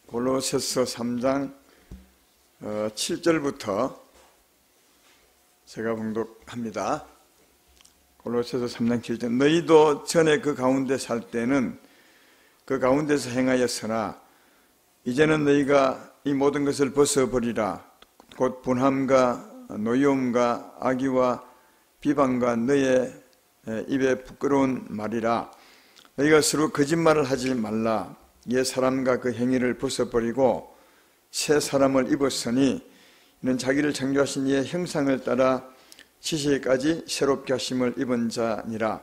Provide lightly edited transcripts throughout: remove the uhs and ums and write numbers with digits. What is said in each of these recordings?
골로새서 3장 7절부터 제가 봉독합니다. 골로새서 3장 7절. 너희도 전에 그 가운데 살 때는 그 가운데서 행하였으나 이제는 너희가 이 모든 것을 벗어버리라. 곧 분함과 노여움과 악의와 비방과 너의 입에 부끄러운 말이라. 너희가 서로 거짓말을 하지 말라. 옛 사람과 그 행위를 벗어버리고 새 사람을 입었으니 이는 자기를 창조하신 이의 형상을 따라 지식까지 새롭게 하심을 입은 자니라.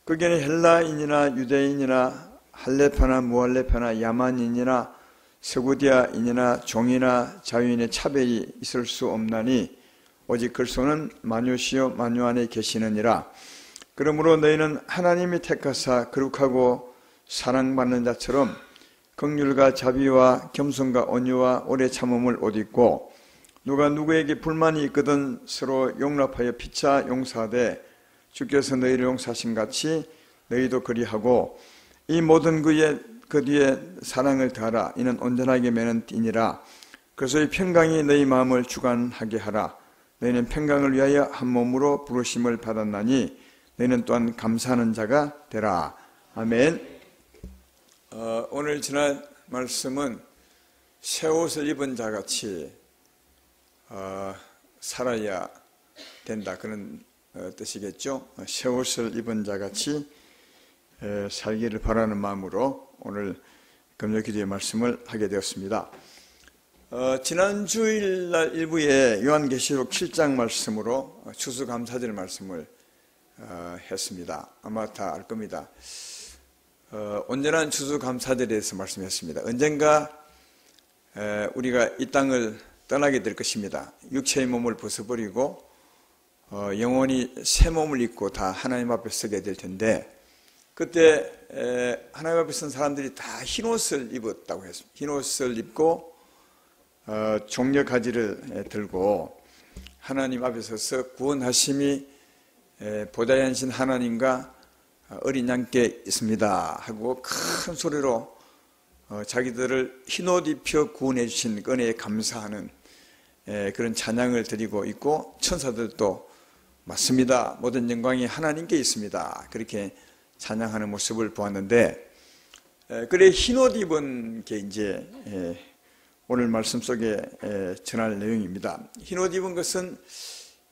거기에는 헬라인이나 유대인이나 할레파나 무할레파나 야만인이나 서구디아인이나 종이나 자유인의 차별이 있을 수 없나니 오직 그리스도는 만유시요 만유 안에 계시느니라. 그러므로 너희는 하나님이 택하사 거룩하고 사랑받는 자처럼 긍휼과 자비와 겸손과 온유와 오래 참음을 옷 입고 누가 누구에게 불만이 있거든 서로 용납하여 피차 용서하되 주께서 너희를 용서하신 같이 너희도 그리하고 이 모든 그 뒤에 사랑을 더하라. 이는 온전하게 매는 띠니라. 그래서 이 평강이 너희 마음을 주관하게 하라. 너희는 평강을 위하여 한 몸으로 부르심을 받았나니 너희는 또한 감사하는 자가 되라. 아멘. 오늘 지난 말씀은 새 옷을 입은 자같이 살아야 된다, 그런 뜻이겠죠. 새 옷을 입은 자같이 살기를 바라는 마음으로 오늘 금요 기도의 말씀을 하게 되었습니다. 지난 주일날 일부에 요한계시록 7장 말씀으로 추수감사절 말씀을 했습니다. 아마 다 알 겁니다. 온전한 추수감사절에 대해서 말씀했습니다. 언젠가 우리가 이 땅을 떠나게 될 것입니다. 육체의 몸을 벗어버리고 영원히 새 몸을 입고 다 하나님 앞에 서게 될 텐데, 그때 하나님 앞에 선 사람들이 다 흰옷을 입었다고 했습니다. 흰옷을 입고 종려 가지를 들고 하나님 앞에 서서 구원하심이 보좌하신 하나님과 어린 양께 있습니다 하고 큰 소리로 자기들을 흰옷 입혀 구원해 주신 은혜에 감사하는 그런 찬양을 드리고 있고, 천사들도 맞습니다, 모든 영광이 하나님께 있습니다, 그렇게 찬양하는 모습을 보았는데, 그래 흰옷 입은 게 이제 오늘 말씀 속에 전할 내용입니다. 흰옷 입은 것은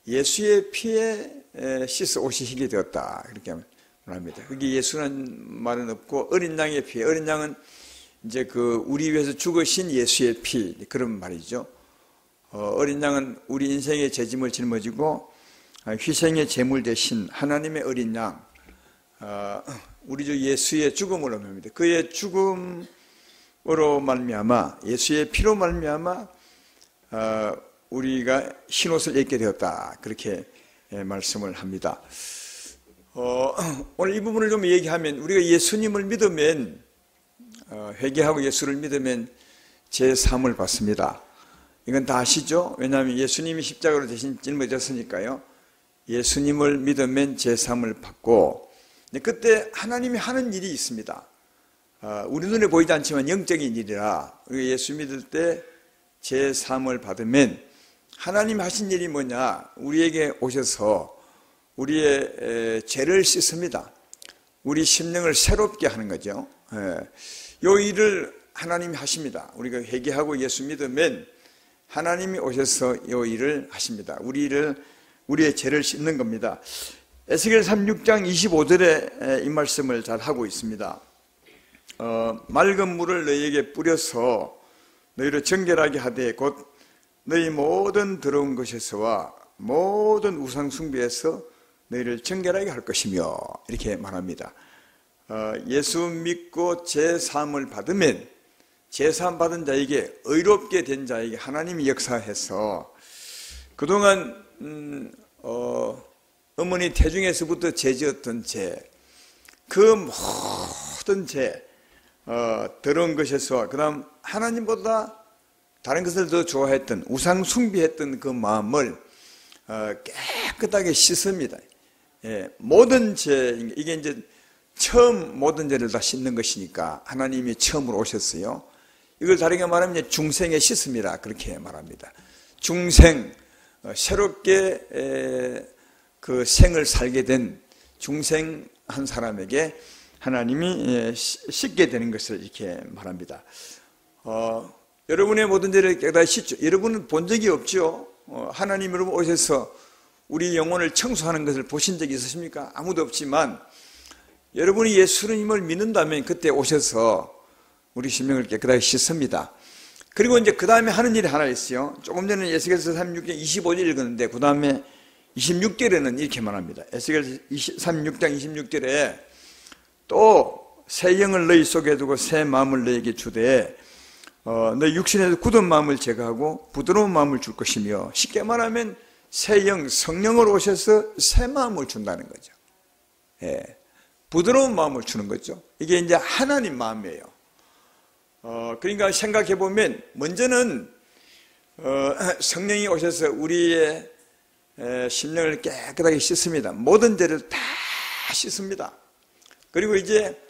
예수의 피에 씻어 옷이 희게 되었다, 그렇게 합니다. 그게 예수라는 말은 없고 어린 양의 피, 어린 양은 이제 그 우리 위해서 죽으신 예수의 피, 그런 말이죠. 어린 양은 우리 인생의 죄짐을 짊어지고 희생의 제물 대신 하나님의 어린 양, 우리 주 예수의 죽음을 의미합니다. 그의 죽음으로 말미암아, 예수의 피로 말미암아 우리가 흰옷을 입게 되었다, 그렇게 말씀을 합니다. 오늘 이 부분을 좀 얘기하면, 우리가 예수님을 믿으면, 회개하고 예수를 믿으면 제3을 받습니다. 이건 다 아시죠? 왜냐하면 예수님이 십자가로 대신 짊어졌으니까요. 예수님을 믿으면 제3을 받고, 그때 하나님이 하는 일이 있습니다. 우리 눈에 보이지 않지만 영적인 일이라, 우리가 예수 믿을 때 제3을 받으면 하나님 하신 일이 뭐냐, 우리에게 오셔서 우리의 죄를 씻습니다. 우리 심령을 새롭게 하는 거죠. 이 일을 하나님이 하십니다. 우리가 회개하고 예수 믿으면 하나님이 오셔서 이 일을 하십니다. 우리의 죄를 씻는 겁니다. 에스겔 36장 25절에 이 말씀을 잘 하고 있습니다. 맑은 물을 너희에게 뿌려서 너희를 정결하게 하되 곧 너희 모든 더러운 것에서와 모든 우상 숭배에서 너희를 정결하게 할 것이며, 이렇게 말합니다. 예수 믿고 제3을 받으면 제3 받은 자에게, 의롭게 된 자에게 하나님이 역사해서 그동안 어머니 태중에서부터 죄지었던 죄, 그 모든 죄, 더러운 것에서, 그 다음 하나님보다 다른 것을 더 좋아했던, 우상 숭배했던 그 마음을 깨끗하게 씻습니다. 모든 죄, 이게 이제 처음 모든 죄를 다 씻는 것이니까 하나님이 처음으로 오셨어요. 이걸 다르게 말하면 중생의 씻음이라 그렇게 말합니다. 중생, 새롭게 그 생을 살게 된 중생 한 사람에게 하나님이 씻게 되는 것을 이렇게 말합니다. 여러분의 모든 죄를 깨달아 씻죠. 여러분은 본 적이 없죠. 하나님 여러분 오셔서 우리 영혼을 청소하는 것을 보신 적이 있으십니까? 아무도 없지만 여러분이 예수님을 믿는다면 그때 오셔서 우리 심령을 깨끗하게 씻습니다. 그리고 이제 그 다음에 하는 일이 하나 있어요. 조금 전에 에스겔서 36장 25절 읽었는데 그 다음에 26절에는 이렇게 말합니다. 에스겔 36장 26절에 또 새 영을 너희 속에 두고 새 마음을 너희에게 주되 너희 육신에서 굳은 마음을 제거하고 부드러운 마음을 줄 것이며, 쉽게 말하면 새 영, 성령으로 오셔서 새 마음을 준다는 거죠. 예, 부드러운 마음을 주는 거죠. 이게 이제 하나님 마음이에요. 그러니까 생각해 보면 먼저는 성령이 오셔서 우리의 심령을 깨끗하게 씻습니다. 모든 죄를 다 씻습니다. 그리고 이제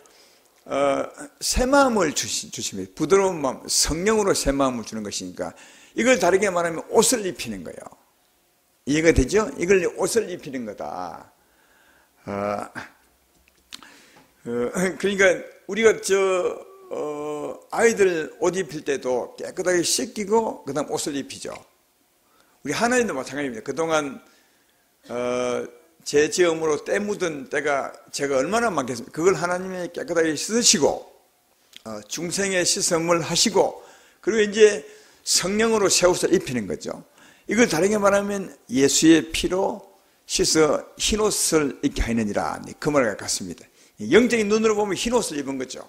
새 마음을 주십니다. 부드러운 마음, 성령으로 새 마음을 주는 것이니까 이걸 다르게 말하면 옷을 입히는 거예요. 이해가 되죠? 이걸 옷을 입히는 거다. 그러니까 우리가 아이들 옷 입힐 때도 깨끗하게 씻기고 그 다음 옷을 입히죠. 우리 하나님도 마찬가지입니다. 그동안 제 죄음으로 때 묻은 때가 제가 얼마나 많겠습니까? 그걸 하나님이 깨끗하게 씻으시고 중생의 씻음을 하시고, 그리고 이제 성령으로 새 옷을 입히는 거죠. 이걸 다르게 말하면 예수의 피로 씻어 흰옷을 입게 하느니라, 그 말과 같습니다. 영적인 눈으로 보면 흰옷을 입은 거죠.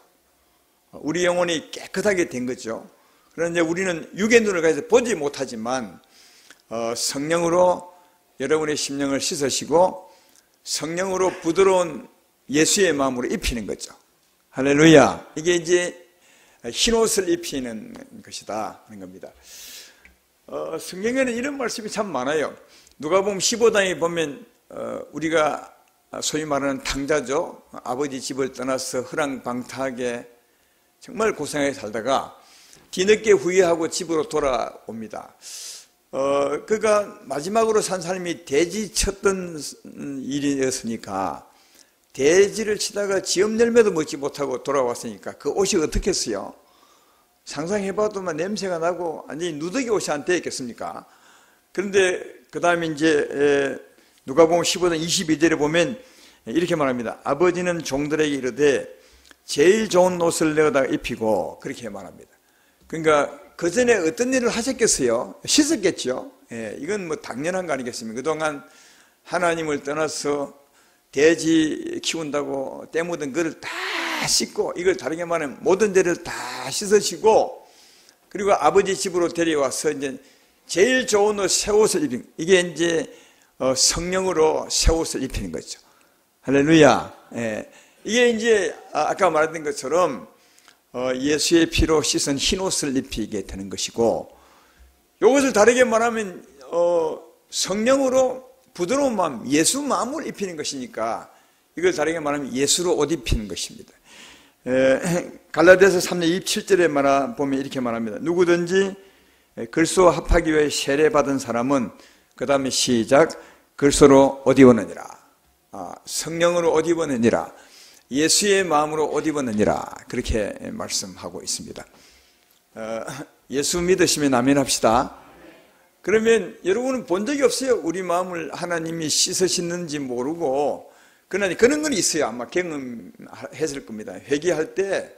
우리 영혼이 깨끗하게 된 거죠. 그런데 우리는 육의 눈을 가져서 보지 못하지만 성령으로 여러분의 심령을 씻으시고 성령으로 부드러운 예수의 마음으로 입히는 거죠. 할렐루야. 이게 이제 흰옷을 입히는 것이다 하는 겁니다. 성경에는 이런 말씀이 참 많아요. 누가복음 15장에 보면 우리가 소위 말하는 탕자죠. 아버지 집을 떠나서 허랑방탕하게 정말 고생하게 살다가 뒤늦게 후회하고 집으로 돌아옵니다. 그가 마지막으로 산 삶이 돼지 쳤던 일이었으니까, 돼지를 치다가 지엄 열매도 먹지 못하고 돌아왔으니까 그 옷이 어떻겠어요? 상상해봐도만 냄새가 나고 완전히 누더기 옷이 안 되겠습니까? 그런데 그 다음에 이제 누가복음 15장 22절에 보면 이렇게 말합니다. 아버지는 종들에게 이르되 제일 좋은 옷을 내어다 입히고, 그렇게 말합니다. 그러니까 그 전에 어떤 일을 하셨겠어요? 씻었겠죠. 예, 이건 뭐 당연한 거 아니겠습니까? 그동안 하나님을 떠나서 돼지 키운다고 때 묻은 그를 다 씻고, 이걸 다르게 말하면 모든 죄를 다 씻으시고, 그리고 아버지 집으로 데려와서 이제 제일 좋은 옷, 새 옷을 입힌, 이게 이제 성령으로 새 옷을 입히는 거죠. 할렐루야. 예, 이게 이제 아까 말했던 것처럼 예수의 피로 씻은 흰옷을 입히게 되는 것이고, 이것을 다르게 말하면 성령으로 부드러운 마음, 예수 마음을 입히는 것이니까 이걸 다르게 말하면 예수로 옷 입히는 것입니다. 갈라디아서 3장 27절에 보면 이렇게 말합니다. 누구든지 그리스도와 합하기 위해 세례받은 사람은, 그 다음에 시작, 그리스도로 옷 입었느니라. 성령으로 옷 입었느니라. 예수의 마음으로 옷 입었느니라. 그렇게 말씀하고 있습니다. 예수 믿으시면 아멘 합시다. 그러면 여러분은 본 적이 없어요. 우리 마음을 하나님이 씻으시는지 모르고. 그러나 그런 건 있어요. 아마 경험했을 겁니다. 회개할 때,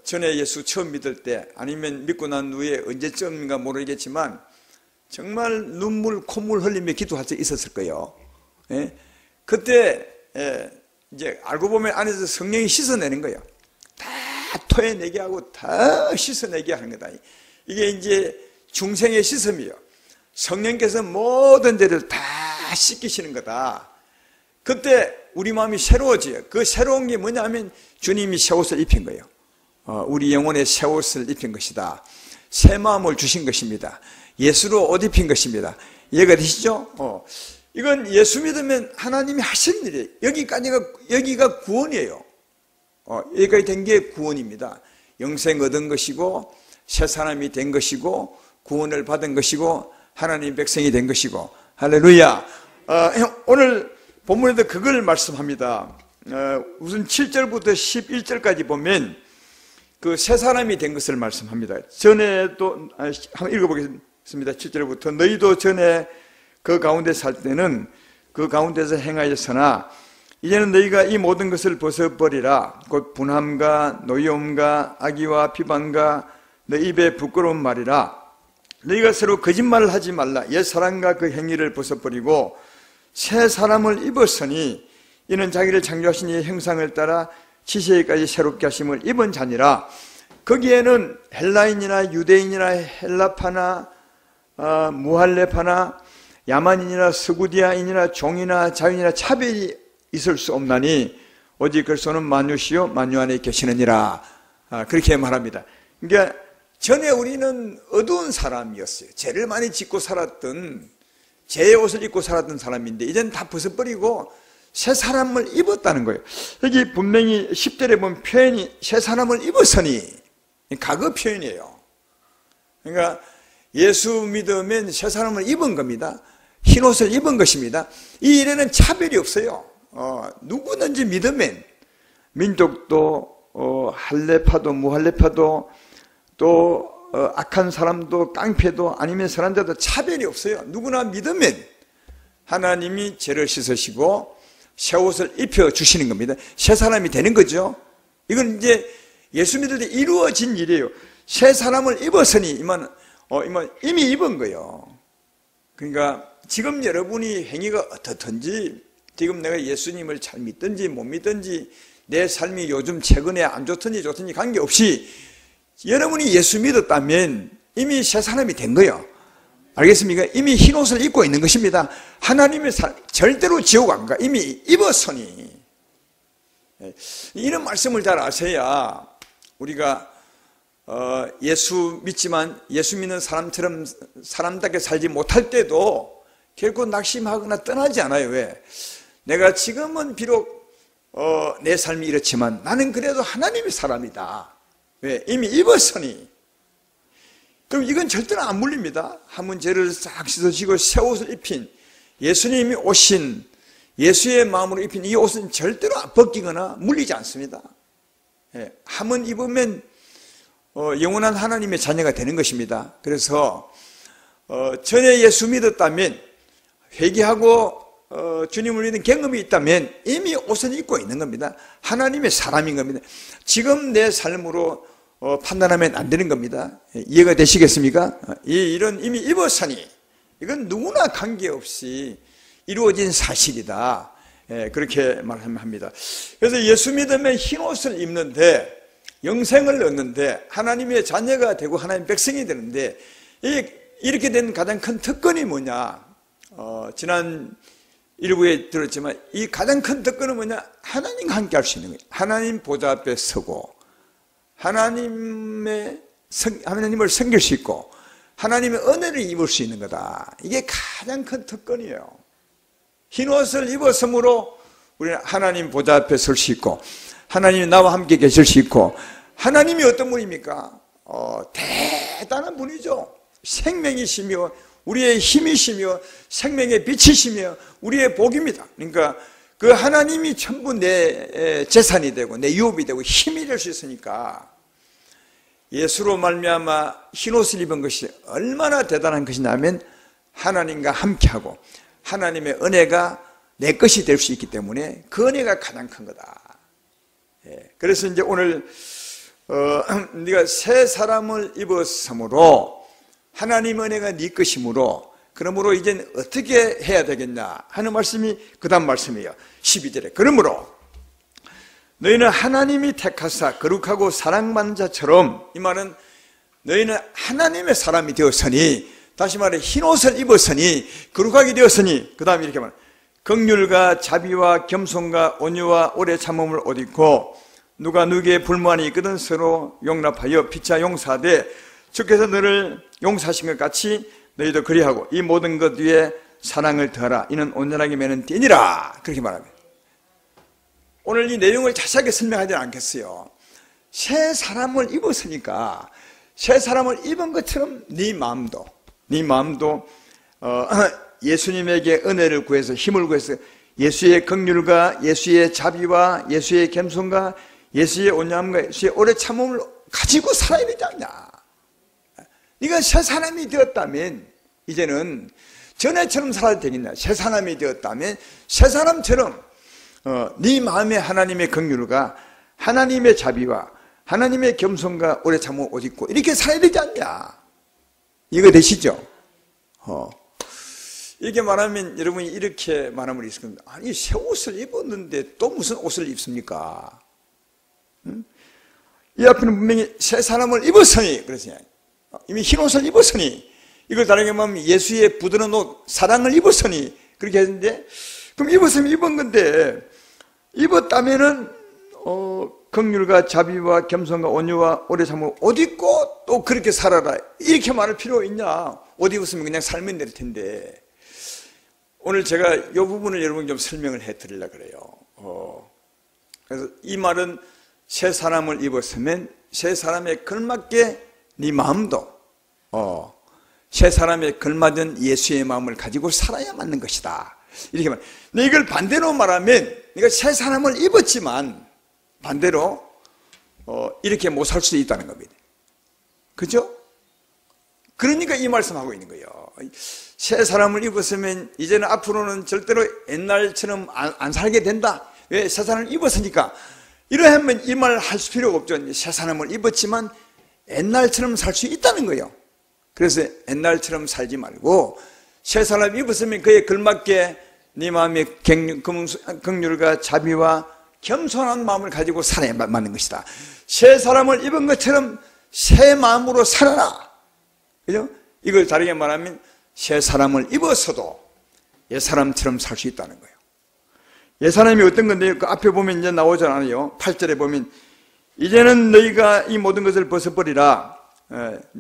전에 예수 처음 믿을 때, 아니면 믿고 난 후에 언제쯤인가 모르겠지만 정말 눈물, 콧물 흘리며 기도할 때 있었을 거예요. 예? 그때 이제 알고 보면 안에서 성령이 씻어내는 거예요. 다 토해내게 하고 다 씻어내게 하는 거다. 이게 이제 중생의 씻음이에요. 성령께서 모든 죄를 다 씻기시는 거다. 그때 우리 마음이 새로워져요. 그 새로운 게 뭐냐면 주님이 새 옷을 입힌 거예요. 우리 영혼에 새 옷을 입힌 것이다. 새 마음을 주신 것입니다. 예수로 옷 입힌 것입니다. 이해가 되시죠? 이건 예수 믿으면 하나님이 하시는 일이에요. 여기가 구원이에요. 여기까지 된 게 구원입니다. 영생 얻은 것이고 새 사람이 된 것이고 구원을 받은 것이고 하나님 백성이 된 것이고 할렐루야. 오늘 본문에도 그걸 말씀합니다. 우선 7절부터 11절까지 보면 그 새 사람이 된 것을 말씀합니다. 전에도 한번 읽어보겠습니다. 7절부터 너희도 전에 그 가운데 살 때는 그 가운데서 행하였으나 이제는 너희가 이 모든 것을 벗어버리라. 곧 분함과 노여움과 악의와 비방과 너 입에 부끄러운 말이라. 너희가 서로 거짓말을 하지 말라. 옛 사람과 그 행위를 벗어버리고 새 사람을 입었으니 이는 자기를 창조하신 이의 형상을 따라 지세까지 새롭게 하심을 입은 자니라. 거기에는 헬라인이나 유대인이나 헬라파나 무할레파나 야만인이나 스구디아인이나 종이나 자유인이나 차별이 있을 수 없나니 오직 그리스도는 만유시요 만유 안에 계시느니라. 그렇게 말합니다. 그러니까 전에 우리는 어두운 사람이었어요. 죄를 많이 짓고 살았던, 죄의 옷을 입고 살았던 사람인데 이제는 다 벗어버리고 새 사람을 입었다는 거예요. 여기 분명히 10절에 보면 표현이 새 사람을 입었으니, 과거 표현이에요. 그러니까 예수 믿으면 새 사람을 입은 겁니다. 흰 옷을 입은 것입니다. 이 일에는 차별이 없어요. 누구든지 믿으면 민족도 할레파도 무할레파도 또 악한 사람도 깡패도 아니면 선한 자도 차별이 없어요. 누구나 믿으면 하나님이 죄를 씻으시고 새 옷을 입혀주시는 겁니다. 새 사람이 되는 거죠. 이건 이제 예수 믿을 때 이루어진 일이에요. 새 사람을 입었으니 이미 입은 거예요. 그러니까 지금 여러분이 행위가 어떻든지, 지금 내가 예수님을 잘 믿든지 못 믿든지, 내 삶이 요즘 최근에 안 좋든지 좋든지 관계없이 여러분이 예수 믿었다면 이미 새 사람이 된 거예요. 알겠습니까? 이미 흰 옷을 입고 있는 것입니다. 하나님의 절대로 지옥 안 가. 이미 입었으니. 이런 말씀을 잘 아셔야 우리가 예수 믿지만 예수 믿는 사람처럼 사람답게 살지 못할 때도 결코 낙심하거나 떠나지 않아요. 왜? 내가 지금은 비록 내 삶이 이렇지만 나는 그래도 하나님의 사람이다. 왜? 이미 입었으니. 그럼 이건 절대로 안 물립니다. 한번 죄를 싹 씻어지고 새 옷을 입힌 예수님이 오신 예수의 마음으로 입힌 이 옷은 절대로 벗기거나 물리지 않습니다. 한번 입으면 영원한 하나님의 자녀가 되는 것입니다. 그래서 전에 예수 믿었다면, 회개하고 주님을 믿는 경험이 있다면 이미 옷을 입고 있는 겁니다. 하나님의 사람인 겁니다. 지금 내 삶으로 판단하면 안 되는 겁니다. 이해가 되시겠습니까? 이 일은 이미 입었으니 이건 누구나 관계없이 이루어진 사실이다. 그렇게 말합니다. 그래서 예수 믿으면 흰 옷을 입는데, 영생을 얻는데, 하나님의 자녀가 되고 하나님의 백성이 되는데, 이렇게 된 가장 큰 특권이 뭐냐? 지난 일부에 들었지만 이 가장 큰 특권은 뭐냐? 하나님과 함께 할 수 있는 거예요. 하나님 보좌 앞에 서고 하나님을 섬길 수 있고 하나님의 은혜를 입을 수 있는 거다. 이게 가장 큰 특권이에요. 흰 옷을 입었으므로 우리는 하나님 보좌 앞에 설 수 있고 하나님이 나와 함께 계실 수 있고, 하나님이 어떤 분입니까? 대단한 분이죠. 생명이시며 우리의 힘이시며 생명의 빛이시며 우리의 복입니다. 그러니까 그 하나님이 전부 내 재산이 되고 내 유업이 되고 힘이 될 수 있으니까 예수로 말미암아 흰옷을 입은 것이 얼마나 대단한 것이냐면 하나님과 함께하고 하나님의 은혜가 내 것이 될 수 있기 때문에 그 은혜가 가장 큰 거다. 그래서 이제 오늘 네가 새 사람을 입었으므로 하나님 은혜가 네 것이므로, 그러므로 이제는 어떻게 해야 되겠냐 하는 말씀이 그 다음 말씀이에요. 12절에 그러므로 너희는 하나님이 택하사 거룩하고 사랑받는 자처럼, 이 말은 너희는 하나님의 사람이 되었으니, 다시 말해 흰옷을 입었으니 거룩하게 되었으니, 그 다음에 이렇게 말해요. 긍휼과 자비와 겸손과 온유와 오래 참음을 옷 입고 누가 누구에게 불만이 있거든 서로 용납하여 피차 용서하되 주께서 너를 용서하신 것 같이 너희도 그리하고 이 모든 것 위에 사랑을 더하라. 이는 온전하게 매는 띠니라. 그렇게 말합니다. 오늘 이 내용을 자세하게 설명하지 않겠어요. 새 사람을 입었으니까 새 사람을 입은 것처럼 네 마음도 예수님에게 은혜를 구해서 힘을 구해서 예수의 긍휼과 예수의 자비와 예수의 겸손과 예수의 온유함과 예수의 오래 참음을 가지고 살아야 되지 않냐. 네가 새 사람이 되었다면 이제는 전에처럼 살아도 되겠냐. 새 사람이 되었다면 새 사람처럼 네 마음에 하나님의 긍휼과 하나님의 자비와 하나님의 겸손과 오래 참음을 옷 입고 이렇게 살아야 되지 않냐. 이거 되시죠? 이렇게 말하면 여러분이 이렇게 말하면 있을 겁니다. 아니 새 옷을 입었는데 또 무슨 옷을 입습니까? 응? 이 앞에는 분명히 새 사람을 입었으니 그러지. 이미 흰 옷을 입었으니 이걸 다르게 말하면 예수의 부드러운 옷 사랑을 입었으니 그렇게 했는데 그럼 입었으면 입은 건데 입었다면은 긍휼과 자비와 겸손과 온유와 오래 참음을 옷 입고 또 그렇게 살아라 이렇게 말할 필요가 있냐. 옷 입었으면 그냥 살면 될 텐데 오늘 제가 이 부분을 여러분 좀 설명을 해 드리려고 그래요. 그래서 이 말은 새 사람을 입었으면 새 사람에 걸맞게 네 마음도 새 사람에 걸맞은 예수의 마음을 가지고 살아야 맞는 것이다. 이렇게 말. 근데 이걸 반대로 말하면 네가 새 사람을 입었지만 반대로 이렇게 못 살 수도 있다는 겁니다. 그죠? 그러니까 이 말씀하고 있는 거예요. 새 사람을 입었으면 이제는 앞으로는 절대로 옛날처럼 안 살게 된다. 왜? 새 사람을 입었으니까. 이러하면 이 말 할 필요가 없죠. 새 사람을 입었지만 옛날처럼 살 수 있다는 거예요. 그래서 옛날처럼 살지 말고 새 사람을 입었으면 그에 걸맞게 네 마음에 긍휼과 자비와 겸손한 마음을 가지고 살아야 맞는 것이다. 새 사람을 입은 것처럼 새 마음으로 살아라. 그죠? 이걸 다르게 말하면 새 사람을 입었어도 옛 사람처럼 살 수 있다는 거예요. 옛 사람이 어떤 건데요? 그 앞에 보면 이제 나오잖아요. 8절에 보면 이제는 너희가 이 모든 것을 벗어버리라.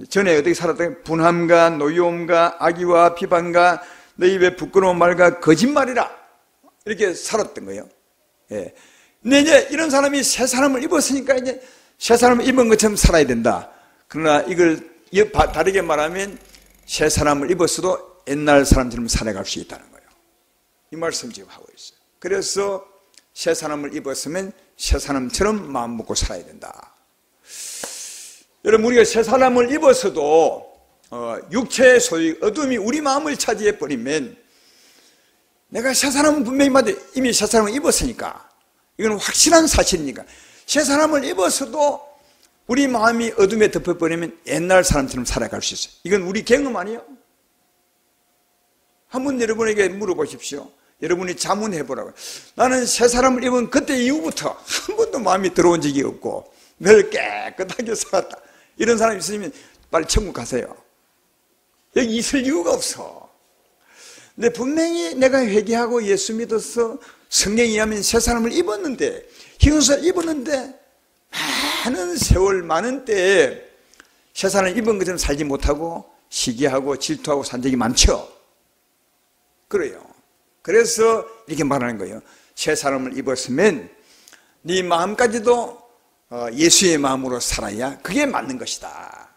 전에 어떻게 살았던 분함과 노여움과 악의와 비방과 너희 입에 부끄러운 말과 거짓말이라 이렇게 살았던 거예요. 예. 근데 이제 이런 사람이 새 사람을 입었으니까 이제 새 사람을 입은 것처럼 살아야 된다. 그러나 이걸 다르게 말하면 새 사람을 입었어도 옛날 사람처럼 살아갈 수 있다는 거예요. 이 말씀 지금 하고 있어요. 그래서 새 사람을 입었으면 새 사람처럼 마음 먹고 살아야 된다. 여러분 우리가 새 사람을 입었어도 육체의 소유 어둠이 우리 마음을 차지해 버리면 내가 새 사람은 분명히 맞아 이미 새 사람을 입었으니까 이건 확실한 사실이니까 새 사람을 입었어도 우리 마음이 어둠에 덮여버리면 옛날 사람처럼 살아갈 수 있어요. 이건 우리 경험 아니에요? 한번 여러분에게 물어보십시오. 여러분이 자문해보라고요. 나는 새 사람을 입은 그때 이후부터 한 번도 마음이 들어온 적이 없고 늘 깨끗하게 살았다. 이런 사람 있으면 빨리 천국 가세요. 여기 있을 이유가 없어. 근데 분명히 내가 회개하고 예수 믿어서 성경에 의하면 새 사람을 입었는데 흰옷을 입었는데 많은 세월 많은 때에 새 사람을 입은 것처럼 살지 못하고 시기하고 질투하고 산 적이 많죠. 그래요. 그래서 이렇게 말하는 거예요. 새 사람을 입었으면 네 마음까지도 예수의 마음으로 살아야 그게 맞는 것이다.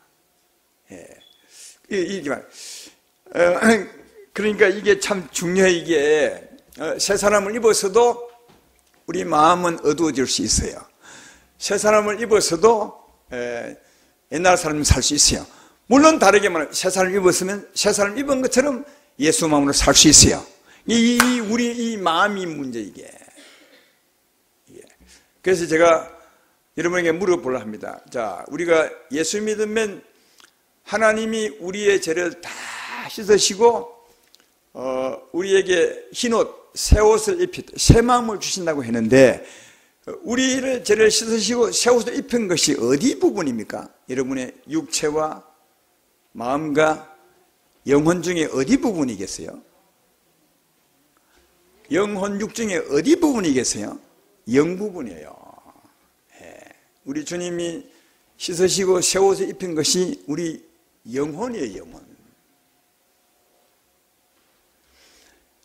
예. 이게 말. 그러니까 이게 참 중요해. 이게 새 사람을 입었어도 우리 마음은 어두워질 수 있어요. 새 사람을 입었어도 옛날 사람이 살 수 있어요. 물론 다르게 말하면 새 사람을 입었으면 새 사람을 입은 것처럼 예수 마음으로 살 수 있어요. 우리 이 마음이 문제 이게. 그래서 제가 여러분에게 물어보려 합니다. 자, 우리가 예수 믿으면 하나님이 우리의 죄를 다 씻으시고 우리에게 흰옷, 새 옷을 새 마음을 주신다고 했는데 우리를 죄를 씻으시고 새 옷을 입힌 것이 어디 부분입니까? 여러분의 육체와 마음과 영혼 중에 어디 부분이겠어요? 영혼 육 중에 어디 부분이겠어요? 영 부분이에요. 우리 주님이 씻으시고 새 옷을 입힌 것이 우리 영혼이에요. 영혼.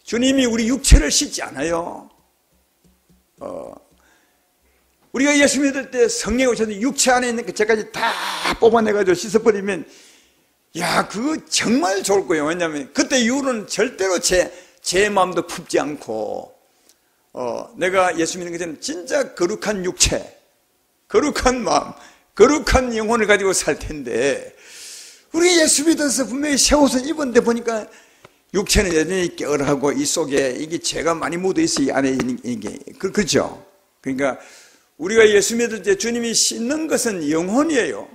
주님이 우리 육체를 씻지 않아요. 우리가 예수 믿을 때 성령이 오셔서 육체 안에 있는 그 죄까지 다 뽑아내가지고 씻어버리면, 야, 그거 정말 좋을 거예요. 왜냐하면 그때 이후로는 절대로 제 마음도 품지 않고, 내가 예수 믿는 것은 진짜 거룩한 육체, 거룩한 마음, 거룩한 영혼을 가지고 살 텐데, 우리 예수 믿어서 분명히 새 옷을 입었는데 보니까 육체는 여전히 깨어하고 이 속에 이게 죄가 많이 묻어 있어, 이 안에 있는 게. 그렇죠? 그러니까 우리가 예수 믿을 때 주님이 씻는 것은 영혼이에요.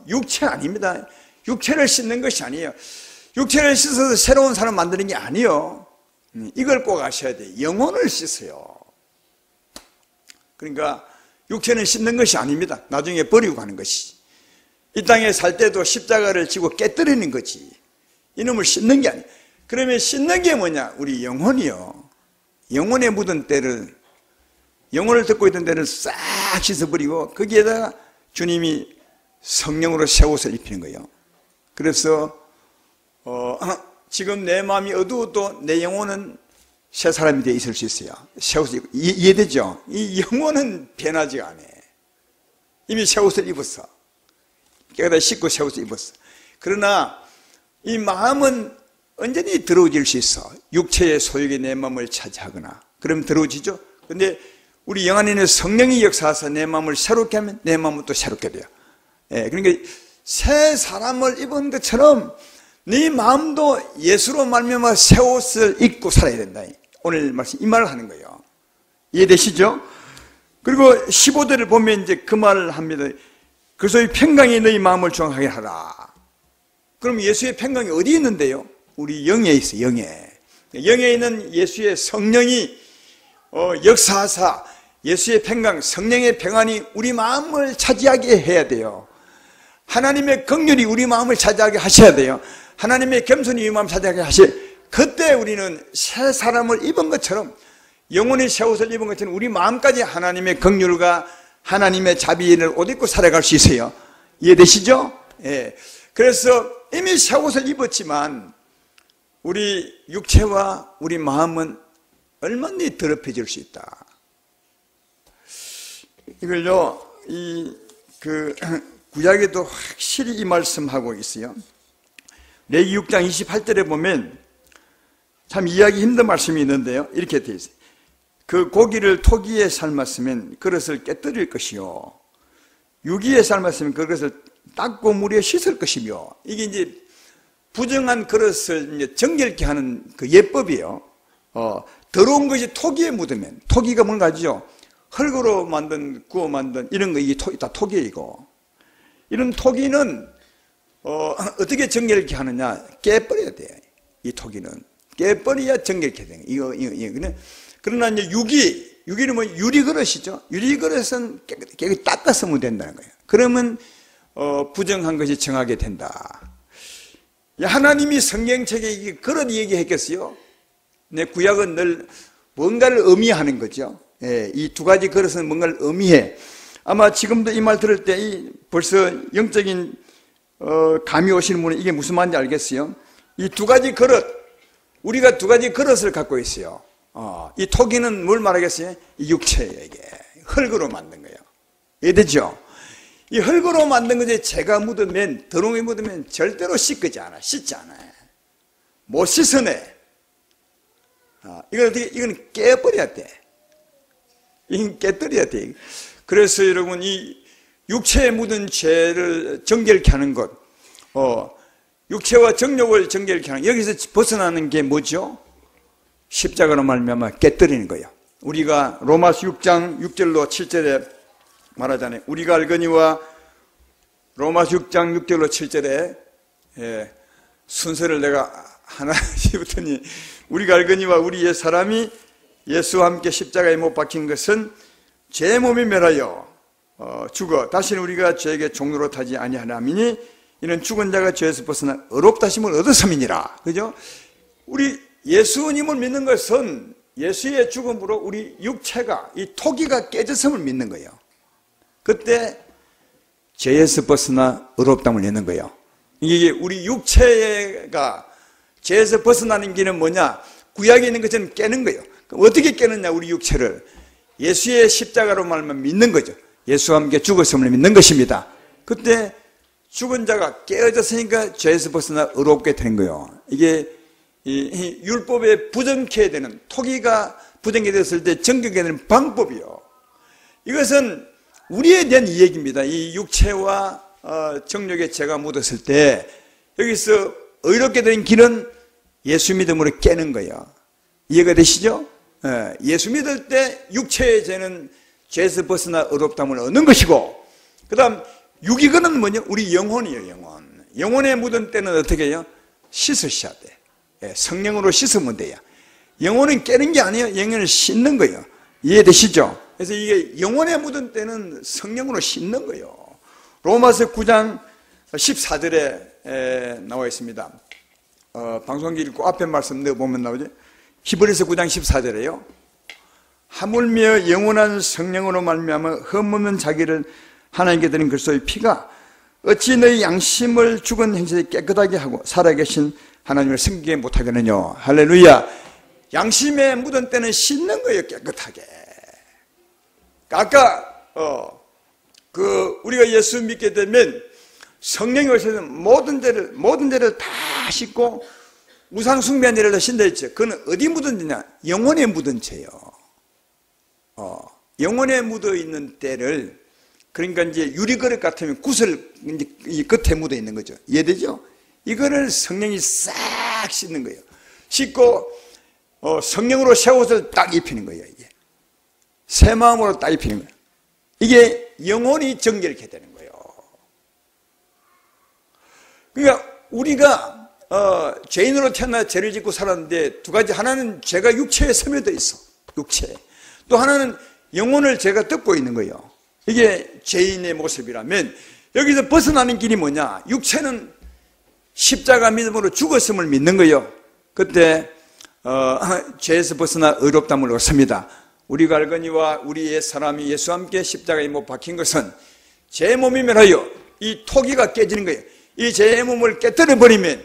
육체 아닙니다. 육체를 씻는 것이 아니에요. 육체를 씻어서 새로운 사람 만드는 게 아니에요. 이걸 꼭 아셔야 돼요. 영혼을 씻어요. 그러니까 육체는 씻는 것이 아닙니다. 나중에 버리고 가는 것이. 이 땅에 살 때도 십자가를 지고 깨뜨리는 거지. 이놈을 씻는 게 아니에요. 그러면 씻는 게 뭐냐? 우리 영혼이요. 영혼에 묻은 때를, 영혼을 듣고 있던 데를 싹 씻어버리고 거기에다가 주님이 성령으로 새 옷을 입히는 거예요. 그래서 지금 내 마음이 어두워도 내 영혼은 새 사람이 되어 있을 수 있어요. 새 옷을 입고. 이해되죠? 이 영혼은 변하지가 않아. 이미 새 옷을 입었어. 깨끗하게 씻고 새 옷을 입었어. 그러나 이 마음은 언제니 더러워질 수 있어. 육체의 소욕이 내 마음을 차지하거나 그러면 더러워지죠. 근데 우리 영 안에 있는 성령이 역사하사 내 마음을 새롭게 하면 내 마음은 또 새롭게 돼요. 그러니까 새 사람을 입은 것처럼 네 마음도 예수로 말미암아 새 옷을 입고 살아야 된다. 오늘 말씀 이 말을 하는 거예요. 이해되시죠? 그리고 15절을 보면 이제 그 말을 합니다. 그래서 이 평강이 너희 마음을 정하게 하라. 그럼 예수의 평강이 어디 있는데요? 우리 영에 있어요. 영에 있는 예수의 성령이 역사하사 예수의 평강, 성령의 평안이 우리 마음을 차지하게 해야 돼요. 하나님의 긍휼이 우리 마음을 차지하게 하셔야 돼요. 하나님의 겸손이 우리 마음을 차지하게 하셔야 돼요. 그때 우리는 새 사람을 입은 것처럼, 영혼의 새 옷을 입은 것처럼 우리 마음까지 하나님의 긍휼과 하나님의 자비를 옷 입고 살아갈 수 있어요. 이해되시죠? 예. 그래서 이미 새 옷을 입었지만 우리 육체와 우리 마음은 얼마나 더럽혀질 수 있다. 이걸요, 구약에도 확실히 이 말씀하고 있어요. 레위기 6장 28절에 보면 참 이해하기 힘든 말씀이 있는데요. 이렇게 되어 있어요. 그 고기를 토기에 삶았으면 그릇을 깨뜨릴 것이요, 유기에 삶았으면 그것을 닦고 물에 씻을 것이며, 이게 이제 부정한 그릇을 이제 정결케 하는 그 예법이에요. 더러운 것이 토기에 묻으면, 토기가 뭔가죠? 흙으로 만든, 구워 만든 이런 거, 이게 다 토기이고, 이런 토기는 어떻게 정결케 하느냐? 깨버려야 돼. 이 토기는 깨버려야 정결케 돼. 이거. 그러나 이제 유기는 뭐 유리그릇이죠. 유리그릇은 깨끗이 닦았으면 된다는 거예요. 그러면 부정한 것이 정하게 된다. 하나님이 성경책에 그런 얘기했겠어요. 내 구약은 늘 뭔가를 의미하는 거죠. 이 두 가지 그릇은 뭔가를 의미해. 아마 지금도 이 말 들을 때 벌써 영적인 감이 오시는 분은 이게 무슨 말인지 알겠어요. 이 두 가지 그릇, 우리가 두 가지 그릇을 갖고 있어요. 이 토기는 뭘 말하겠어요? 이 육체에게 흙으로 만든 거예요. 이해되죠? 이 흙으로 만든 것에 죄가 묻으면, 더러움이 묻으면 절대로 씻지 않아. 못 씻어내. 이건 깨버려야 돼. 이건 깨뜨려야 돼. 그래서 여러분, 이 육체에 묻은 죄를 정결케 하는 것, 육체와 정욕을 정결케 하는, 여기서 벗어나는 게 뭐죠? 십자가로 말미암아 깨뜨리는 거예요. 우리가 로마서 6장 6절로 7절에 말하잖아요. 우리가 알거니와 로마서 6장 6절로 7절에 순서를 내가 하나씩 우리가 알거니와 우리 옛 사람이 예수와 함께 십자가에 못 박힌 것은 죄 몸이 멸하여 죽어 다시는 우리가 죄에게 종로로 타지 아니하나미니 이는 죽은 자가 죄에서 벗어나 의롭다심을 얻었음이니라. 그죠? 우리 예수님을 믿는 것은 예수의 죽음으로 우리 육체가, 이 토기가 깨졌음을 믿는 거예요. 그때 죄에서 벗어나 의롭다함을 얻는 거예요. 이게 우리 육체가 죄에서 벗어나는 길은 뭐냐? 구약에 있는 것은 깨는 거예요. 그럼 어떻게 깨느냐? 우리 육체를 예수의 십자가로 말하면 믿는 거죠. 예수와 함께 죽었음을 믿는 것입니다. 그때 죽은 자가 깨어졌으니까 죄에서 벗어나 의롭게 된 거예요. 이게 이 율법에 부정케 되는, 토기가 부정케 됐을 때 정결케 되는 방법이요. 이것은 우리에 대한 이야기입니다. 이 육체와 정욕의 죄가 묻었을 때 여기서 의롭게 된 길은 예수 믿음으로 깨는 거예요. 이해가 되시죠? 예수 믿을 때 육체의 죄는 죄에서 벗어나 의롭다함을 얻는 것이고, 그 다음 유기근은 뭐냐? 우리 영혼이에요. 영혼. 영혼에 묻은 때는 어떻게 해요? 씻으셔야 돼. 성령으로 씻으면 돼요. 영혼은 깨는 게 아니에요. 영혼을 씻는 거예요. 이해되시죠? 그래서 이게 영혼에 묻은 때는 성령으로 씻는 거예요. 로마서 9장 14절에 나와 있습니다. 방송기 읽고 앞에 말씀 넣어보면 나오죠. 히브리서 9장 14절에요. 하물며 영원한 성령으로 말미암아 흠없는 자기를 하나님께 드린 그리스도의 피가 어찌 너희 양심을 죽은 행실에 깨끗하게 하고 살아계신 하나님을 섬기게 못하겠느냐. 할렐루야. 양심에 묻은 때는 씻는 거예요. 깨끗하게. 아까 우리가 예수 믿게 되면 성령이 오셔서 모든 죄를 다 씻고 우상 숭배한 죄를 다 씻는다 했죠. 그건 어디 묻은 죄냐? 영혼에 묻은 죄요. 영혼에 묻어 있는 때를, 그러니까 이제 유리그릇 같으면 구슬 이제 이 끝에 묻어 있는 거죠. 이해되죠? 이거를 성령이 싹 씻는 거예요. 씻고 성령으로 새 옷을 딱 입히는 거예요. 이게 새 마음으로 딱 입히는 거예요. 이게 영혼이 정결케 되는 거예요. 그러니까 우리가 죄인으로 태어나 죄를 짓고 살았는데 두 가지, 하나는 죄가 육체에 스며져 있어. 육체에. 또 하나는 영혼을 죄가 덮고 있는 거예요. 이게 죄인의 모습이라면 여기서 벗어나는 길이 뭐냐? 육체는 십자가 믿음으로 죽었음을 믿는 거예요. 그때 죄에서 벗어나 의롭다함을 얻습니다. 우리가 알거니와 우리의 사람이 예수와 함께 십자가에 못 박힌 것은 죄의 몸이 멸하여 이 토기가 깨지는 거예요. 이 죄의 몸을 깨뜨려 버리면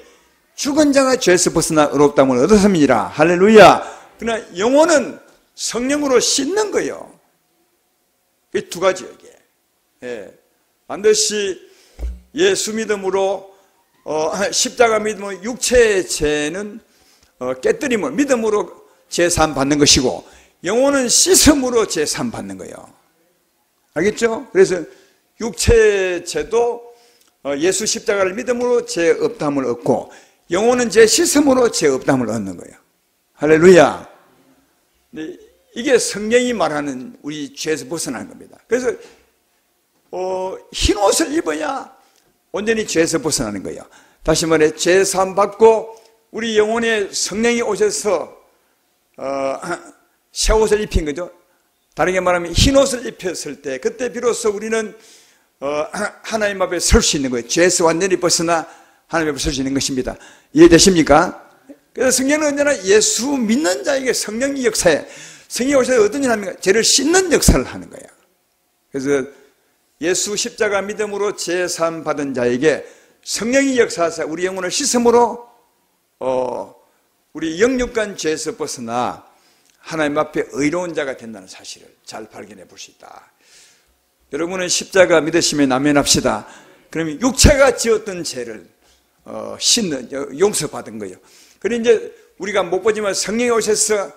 죽은 자가 죄에서 벗어나 의롭다함을 얻었습니다. 할렐루야. 그러나 영혼은 성령으로 씻는 거예요. 이 두 가지예요. 이게 반드시 예수 믿음으로 십자가 믿음으로 육체의 죄는 깨뜨림을 믿음으로 제사함 받는 것이고, 영혼은 씻음으로 제사함 받는 거예요. 알겠죠? 그래서 육체의 죄도 예수 십자가를 믿음으로 죄 없다함을 얻고, 영혼은 죄 씻음으로 죄 없다함을 얻는 거예요. 할렐루야. 이게 성경이 말하는 우리 죄에서 벗어나는 겁니다. 그래서 흰 옷을 입어야 온전히 죄에서 벗어나는 거예요. 다시 말해, 죄 사함 받고 우리 영혼에 성령이 오셔서 새 옷을 입힌 거죠. 다르게 말하면 흰 옷을 입혔을 때, 그때 비로소 우리는 하나님 앞에 설 수 있는 거예요. 죄에서 완전히 벗어나 하나님 앞에 설 수 있는 것입니다. 이해되십니까? 그래서 성령은 언제나 예수 믿는 자에게 성령이 역사해. 성령이 오셔서 어떤 일을 합니까? 죄를 씻는 역사를 하는 거예요. 그래서 예수 십자가 믿음으로 죄 사함 받은 자에게 성령이 역사하사 우리 영혼을 씻음으로 우리 영육간 죄에서 벗어나 하나님 앞에 의로운 자가 된다는 사실을 잘 발견해 볼 수 있다. 여러분은 십자가 믿으시면 아멘합시다. 그러면 육체가 지었던 죄를 씻는, 용서받은 거예요. 그리고 이제 우리가 못 보지만 성령이 오셔서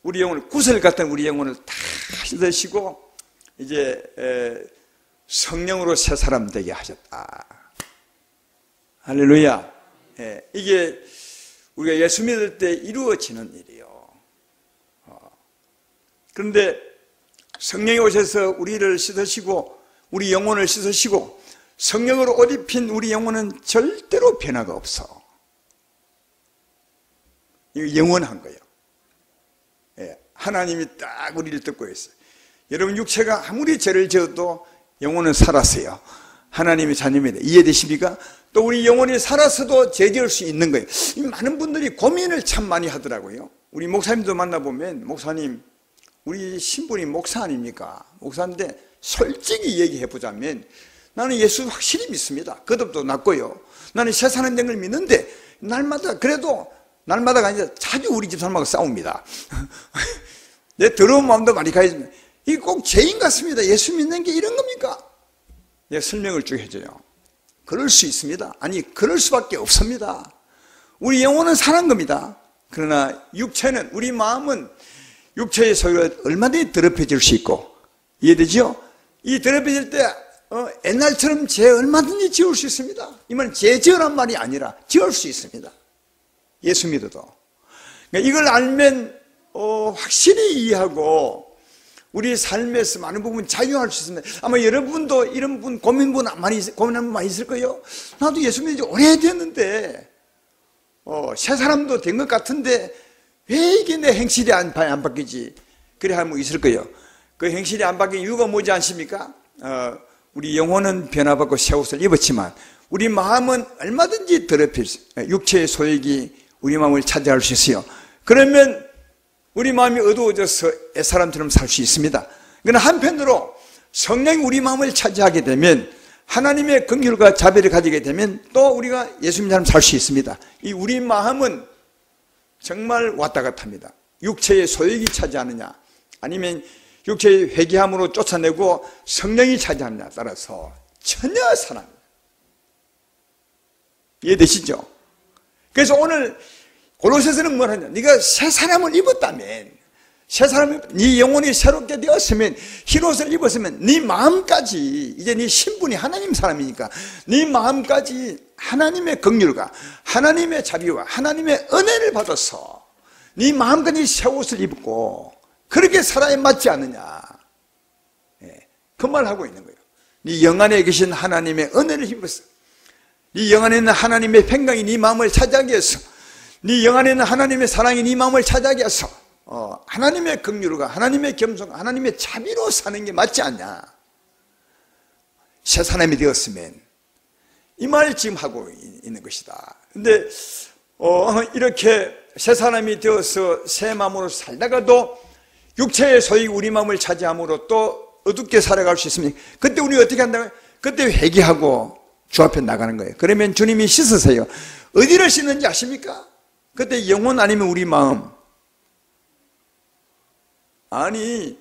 우리 영혼을, 구슬 같은 우리 영혼을 다 씻으시고 이제 성령으로 새 사람 되게 하셨다. 할렐루야. 이게 우리가 예수 믿을 때 이루어지는 일이에요. 그런데 성령이 오셔서 우리를 씻으시고 우리 영혼을 씻으시고 성령으로 옷 입힌 우리 영혼은 절대로 변화가 없어. 이거 영원한 거예요. 하나님이 딱 우리를 듣고 있어요. 여러분, 육체가 아무리 죄를 지어도 영혼은 살았어요. 하나님의 자녀입니다. 이해되십니까? 또 우리 영혼이 살았어도 죄 지을 수 있는 거예요. 많은 분들이 고민을 참 많이 하더라고요. 우리 목사님도 만나보면, 목사님, 우리 신분이 목사 아닙니까? 목사인데 솔직히 얘기해보자면 나는 예수 확실히 믿습니다. 거듭도 났고요. 나는 새 사는 걸 믿는데 날마다, 그래도 날마다가 아니라 자주 우리 집 사람하고 싸웁니다. 내 더러운 마음도 많이 가야지. 이게 꼭 죄인 같습니다. 예수 믿는 게 이런 겁니까? 내가 설명을 쭉 해줘요. 그럴 수 있습니다. 아니, 그럴 수밖에 없습니다. 우리 영혼은 사는 겁니다. 그러나 육체는, 우리 마음은 육체의 소유가 얼마든지 더럽혀질 수 있고, 이해되죠? 이 더럽혀질 때 옛날처럼 죄 얼마든지 지을 수 있습니다. 이 말은 죄 지으란 말이 아니라 지을 수 있습니다. 예수 믿어도. 그러니까 이걸 알면 확실히 이해하고 우리 삶에서 많은 부분 자유할 수 있습니다. 아마 여러분도 이런 분 고민한 분 많이 있을 거예요. 나도 예수 믿은 지 오래됐는데 새 사람도 된 것 같은데 왜 이게 내 행실이 안 바뀌지? 그래 하면 있을 거예요. 그 행실이 안 바뀐 이유가 뭐지 않습니까? 우리 영혼은 변화받고 새 옷을 입었지만 우리 마음은 얼마든지 더럽힐 수 있어요. 육체의 소욕이 우리 마음을 차지할 수 있어요. 그러면 우리 마음이 어두워져서 옛사람처럼 살 수 있습니다. 그러나 한편으로 성령이 우리 마음을 차지하게 되면 하나님의 긍휼과 자비를 가지게 되면 또 우리가 예수 믿는 사람 살 수 있습니다. 이 우리 마음은 정말 왔다 갔다 합니다. 육체의 소욕이 차지하느냐 아니면 육체의 회개함으로 쫓아내고 성령이 차지하느냐에 따라서 전혀 사람입니다. 이해되시죠? 그래서 오늘 골로새서는 뭘 하냐? 네가 새 사람을 입었다면, 새 사람이 네 영혼이 새롭게 되었으면, 흰옷을 입었으면 네 마음까지, 이제 네 신분이 하나님 사람이니까 네 마음까지 하나님의 긍휼과 하나님의 자비와 하나님의 은혜를 받아서 네 마음까지 새 옷을 입고 그렇게 살아야 맞지 않느냐. 그 말을 하고 있는 거예요. 네 영 안에 계신 하나님의 은혜를 입었어. 네 영 안에 있는 하나님의 평강이 네 마음을 차지하게 해서, 네 영 안에 있는 하나님의 사랑이 네 마음을 차지하게 해서 하나님의 긍휼과 하나님의 겸손과 하나님의 자비로 사는 게 맞지 않냐. 새 사람이 되었으면 이 말을 지금 하고 있는 것이다. 근데 이렇게 새 사람이 되어서 새 마음으로 살다가도 육체의 소욕이 우리 마음을 차지함으로 또 어둡게 살아갈 수 있으면 그때 우리 어떻게 한다고요? 그때 회개하고 주 앞에 나가는 거예요. 그러면 주님이 씻으세요. 어디를 씻는지 아십니까? 그때 영혼 아니면 우리 마음. 아니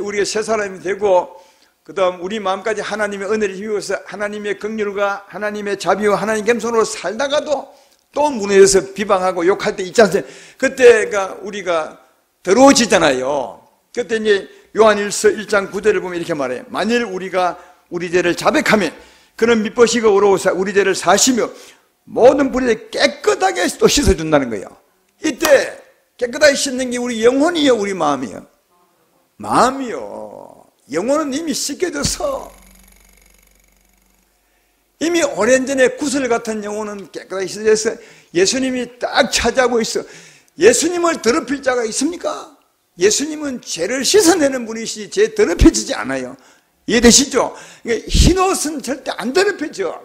우리가 새 사람이 되고 그 다음 우리 마음까지 하나님의 은혜를 입어서 하나님의 긍휼과 하나님의 자비와 하나님의 겸손으로 살다가도 또 무너져서 비방하고 욕할 때 있지 않습니까? 그때가 우리가 더러워지잖아요. 그때 이제 요한일서 1장 9절을 보면 이렇게 말해요. 만일 우리가 우리 죄를 자백하면 그는 미쁘시고 의로우사 우리 죄를 사시며 모든 불의를 깨끗하게 또 씻어준다는 거예요. 이때 깨끗하게 씻는 게 우리 영혼이요, 우리 마음이요? 마음이요. 영혼은 이미 씻겨져서 이미 오랜전에 구슬 같은 영혼은 깨끗하게 씻어져서 예수님이 딱 차지하고 있어. 예수님을 더럽힐 자가 있습니까? 예수님은 죄를 씻어내는 분이시 죄 더럽혀지지 않아요. 이해되시죠? 흰옷은 절대 안 더럽혀져.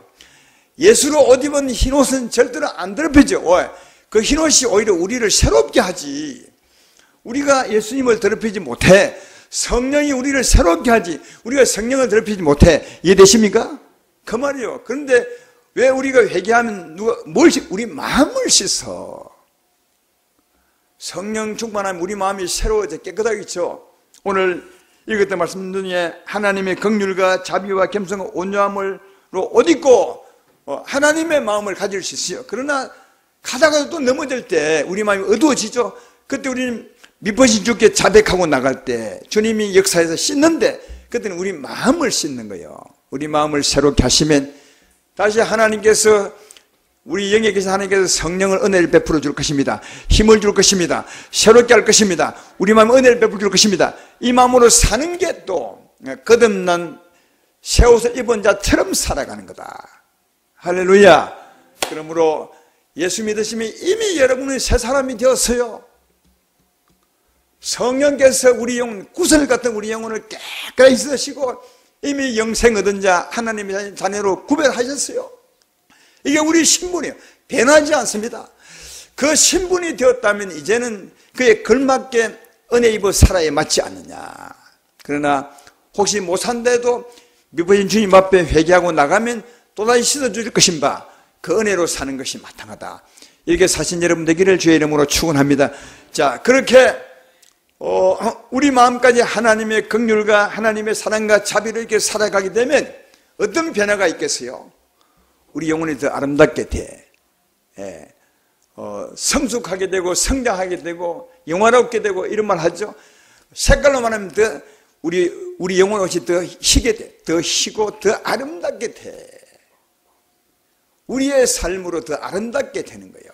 예수로 옷 입은 흰옷은 절대로 안 더럽혀져. 그 흰옷이 오히려 우리를 새롭게 하지. 우리가 예수님을 더럽히지 못해. 성령이 우리를 새롭게 하지. 우리가 성령을 더럽히지 못해. 이해되십니까? 그 말이요. 그런데 왜 우리가 회개하면 우리 마음을 씻어. 성령 충만하면 우리 마음이 새로워져 깨끗하겠죠. 오늘 읽었던 말씀 중에 하나님의 긍휼과 자비와 겸손과 온유함으로 옷 입고 하나님의 마음을 가질 수 있어요. 그러나 가다가 또 넘어질 때 우리 마음이 어두워지죠. 그때 우리는 미쁘신 주께 자백하고 나갈 때 주님이 역사에서 씻는데 그때는 우리 마음을 씻는 거예요. 우리 마음을 새롭게 하시면 다시 하나님께서 우리 영에 계신 하나님께서 성령을 은혜를 베풀어 줄 것입니다. 힘을 줄 것입니다. 새롭게 할 것입니다. 우리 마음에 은혜를 베풀어 줄 것입니다. 이 마음으로 사는 게 또 거듭난 새 옷을 입은 자처럼 살아가는 거다. 할렐루야. 그러므로 예수 믿으시면 이미 여러분은 새 사람이 되었어요. 성령께서 우리 영혼, 구슬 같은 우리 영혼을 깨끗이 씻으시고 이미 영생 얻은 자 하나님의 자녀로 구별하셨어요. 이게 우리 신분이에요. 변하지 않습니다. 그 신분이 되었다면 이제는 그에 걸맞게 은혜 입어 살아야 맞지 않느냐. 그러나 혹시 못 산데도 미쁘신 주님 앞에 회개하고 나가면 또다시 씻어줄 것인 바 그 은혜로 사는 것이 마땅하다. 이렇게 사신 여러분 되기를 주의 이름으로 축원합니다. 자, 그렇게 우리 마음까지 하나님의 긍휼과 하나님의 사랑과 자비로 이렇게 살아가게 되면 어떤 변화가 있겠어요? 우리 영혼이 더 아름답게 돼. 성숙하게 되고 성장하게 되고 영화롭게 되고 이런 말 하죠. 색깔로 말하면 더 우리 영혼 옷이 더 희게 돼. 더 희고 더 아름답게 돼. 우리의 삶으로 더 아름답게 되는 거예요.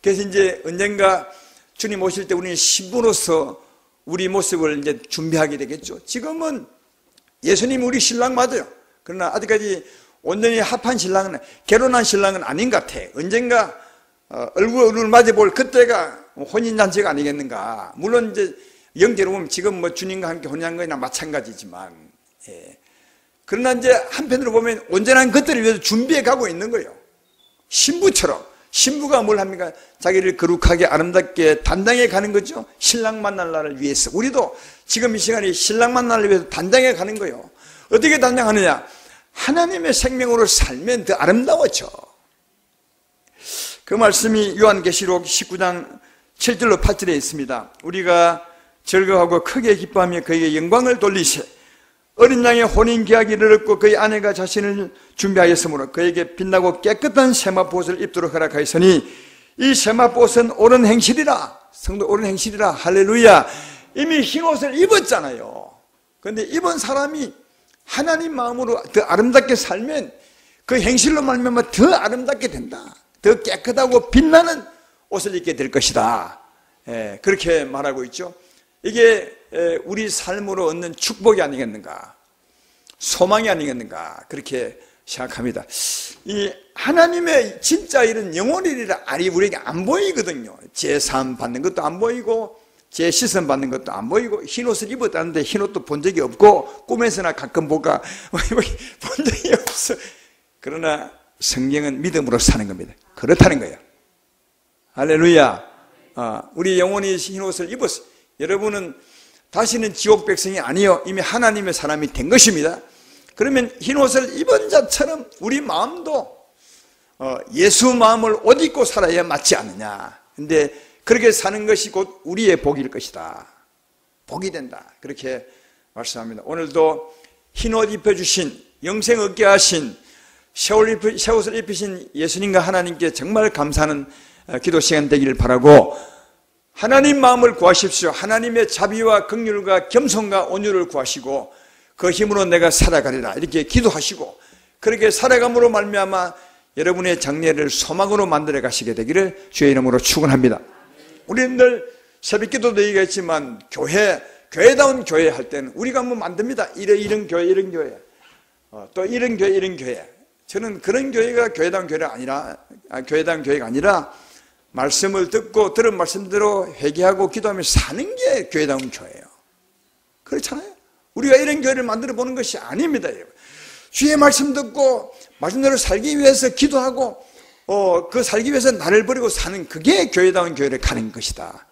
그래서 이제 언젠가 주님 오실 때 우리는 신부로서 우리 모습을 이제 준비하게 되겠죠. 지금은 예수님 우리 신랑 맞아요. 그러나 아직까지 온전히 합한 신랑은, 결혼한 신랑은 아닌 것 같아. 언젠가 얼굴을 맞아볼 그때가 혼인잔치가 아니겠는가. 물론 이제 영계로 보면 지금 뭐 주님과 함께 혼인한 거나 마찬가지지만, 그러나 이제 한편으로 보면 온전한 것들을 위해서 준비해 가고 있는 거예요. 신부처럼. 신부가 뭘 합니까? 자기를 거룩하게 아름답게 단장해 가는 거죠. 신랑 만날 날을 위해서. 우리도 지금 이 시간이 신랑 만날 날을 위해서 단장해 가는 거예요. 어떻게 단장하느냐? 하나님의 생명으로 살면 더 아름다워져. 그 말씀이 요한계시록 19장 7절로 8절에 있습니다. 우리가 즐거워하고 크게 기뻐하며 그에게 영광을 돌리세. 어린 양의 혼인 계약일을 얻고 그의 아내가 자신을 준비하였으므로 그에게 빛나고 깨끗한 세마포옷을 입도록 허락하였으니 이 세마포옷은 옳은 행실이라. 성도 옳은 행실이라. 할렐루야. 이미 흰 옷을 입었잖아요. 그런데 입은 사람이 하나님 마음으로 더 아름답게 살면 그 행실로 말미암아 더 아름답게 된다. 더 깨끗하고 빛나는 옷을 입게 될 것이다. 그렇게 말하고 있죠. 이게 우리 삶으로 얻는 축복이 아니겠는가, 소망이 아니겠는가, 그렇게 생각합니다. 이 하나님의 진짜 이런 영혼이라 아니 우리에게 안 보이거든요. 제사함 받는 것도 안 보이고 제시선 받는 것도 안 보이고 흰옷을 입었다는데 흰옷도 본 적이 없고 꿈에서나 가끔 볼까 본 적이 없어. 그러나 성경은 믿음으로 사는 겁니다. 그렇다는 거예요. 할렐루야. 우리 영혼이 흰옷을 입었어요. 여러분은 다시는 지옥 백성이 아니요 이미 하나님의 사람이 된 것입니다. 그러면 흰옷을 입은 자처럼 우리 마음도 예수 마음을 옷 입고 살아야 맞지 않느냐. 근데 그렇게 사는 것이 곧 우리의 복일 것이다. 복이 된다. 그렇게 말씀합니다. 오늘도 흰옷 입혀주신, 영생 얻게 하신, 새옷을 입히신 예수님과 하나님께 정말 감사하는 기도 시간 되기를 바라고, 하나님 마음을 구하십시오. 하나님의 자비와 긍휼과 겸손과 온유를 구하시고 그 힘으로 내가 살아가리라 이렇게 기도하시고, 그렇게 살아감으로 말미암아 여러분의 장래를 소망으로 만들어 가시게 되기를 주의 이름으로 축원합니다. 우리는 늘 새벽기도도 얘기했지만 교회다운 교회 할 때는 우리가 뭐 만듭니다. 이런 교회, 이런 교회, 또 이런 교회, 이런 교회. 저는 그런 교회가 교회다운 교회가 아니라 말씀을 듣고 들은 말씀대로 회개하고 기도하며 사는 게 교회다운 교회예요. 그렇잖아요. 우리가 이런 교회를 만들어 보는 것이 아닙니다, 여러분. 주의 말씀 듣고 말씀대로 살기 위해서 기도하고 그 살기 위해서 나를 버리고 사는, 그게 교회다운 교회를 가는 것이다.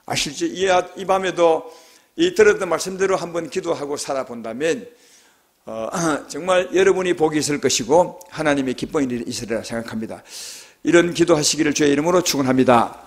아실죠? 이 밤에도 이 들었던 말씀대로 한번 기도하고 살아본다면 정말 여러분이 복이 있을 것이고 하나님의 기쁨이 있으리라 생각합니다. 이런 기도하시기를 주의 이름으로 축원합니다.